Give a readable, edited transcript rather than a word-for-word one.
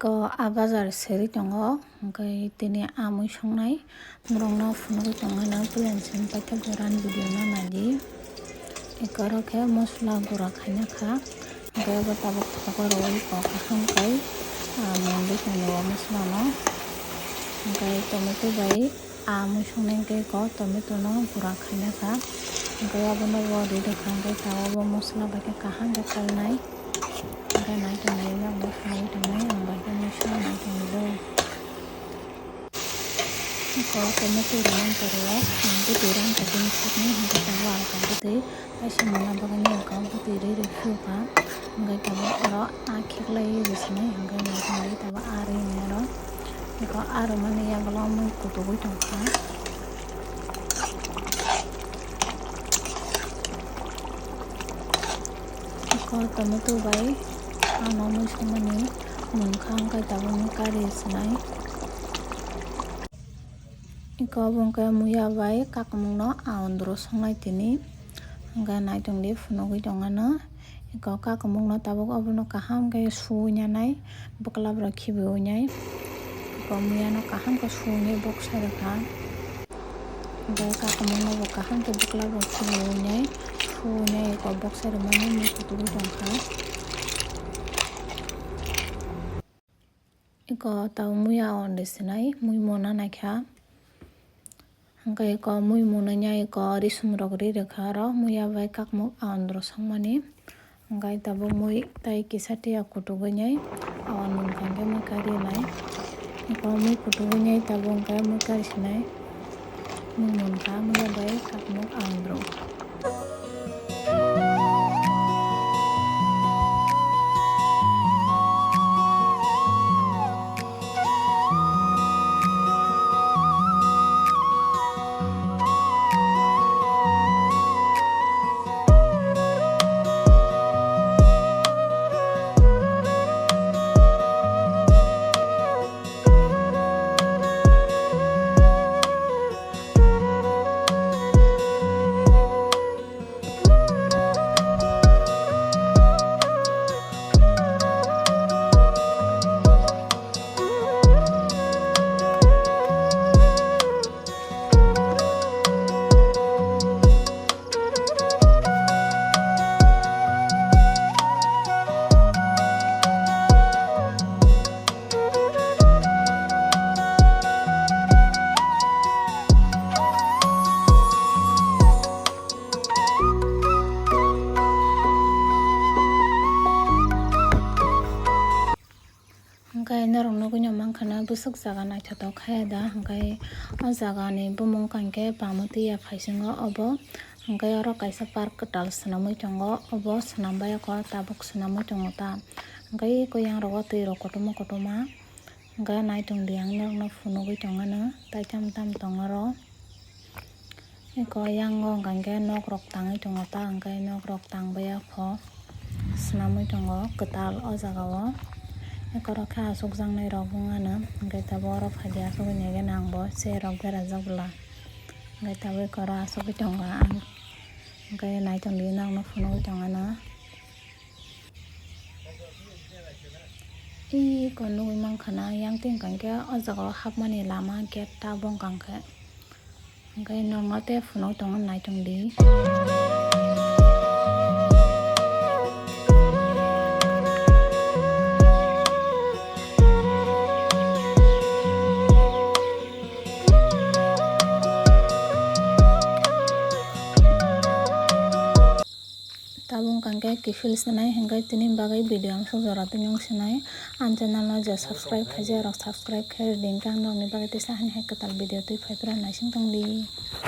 Iko bazar seri tongo hingkhe tini amui songnai borokno funugui tongmano plancing paitha goran video no nadi iko aro khe mosla gura khaina kha hingkhe abo tabuk thogo rwui iko kaham kai mongdui tongo o mosla no hingkhe tomato bai amui songnai hingkhe iko tomato no gura khaina kha hingkhe abono bo ridokha hingkhe tawa bo mosla bai khe kaham khe khainai hingkhe naitongni yakno funugui tongnai ang bai khe mosla naitongbo iko tomato ramantaro bwtui ramtaki sakni hingkhe tabo alka bwtui kaisa mona bagui iko bwtui rwi phiyokha hingkhe tabo aro kheklai rwswnai hingkhe naitongni tabo rwini aro iko rwmani yago mui kutugui tongkha iko tomato bai ano mui songmani mungkha hingkhe tabo mui kari swnai iko abo hingkhe muiya bai kakumung no ondoro songnai tini hingkhe naitongni funugui tongmano iko kakumung no tabuk abono kaham khe suwui nanai bwklap rok khibiui nai iko muiya no kaham khe suwui boksai rokha hingkhe kakumung no bo kaham khe bwklap rok khibiui nai suwui nai iko boksai rwmani mui kutugui tongkha iko tabo muiya onde swnai mui mona naikha hingkhe iko mui monaina iko risum rok rirokha aro muiya bai kakumung ondoro songmani hingkhe tabo mui tei kisa tiya kutugui nai awan mungkha hingkhe mui karinai iko mui kutugui nai tabo hingkhe mui karisinai mui monkha muiya bai kakumung ondoro. Hingkhe norok nugui no mankha na bwswk jaga naithotok khaida hingkhe o jaga ni bumung wngkha hingkhe pamuthiya paisingo obo hingkhe oro kaisa park kwtal swnamui tongo obo swnambai oko tabuk swnamui tongo ta hingkhe eko yangrogo tui rok kotorma kotorma hingkhe naitongdi ang norokno funugui tongmano tei tamtam tongo aro eko yango wngkha hingkhe nok rok tangui tongo ta hingkhe nok rok tangbai afo swnamui tongo kwtal o jaga o eko aro khe achukjaknai rok wngmano hingkhe tabo oro faide achukgui naigano ang bo chair rok berajak bwla hingkhe tabo eko aro achukgui tongo ang hingkhe naitongdi norokno funugui tongmano eko nugui mankha na yang tui wngkha hingkhe o jaga o habmani lama gate ta bo wngkha hingkhe hingkhe norokno te funugui tongo naitongdi. Tabo wngkha hingkhe kifil swnai hingkhe tini bagui video ang sukjak tini swnai ang channel no je subscribe khaijak rok subscribe khe ready hingkhe ang norokni bagui tei sakni hai kwtal video tui faifuru naising tongdi.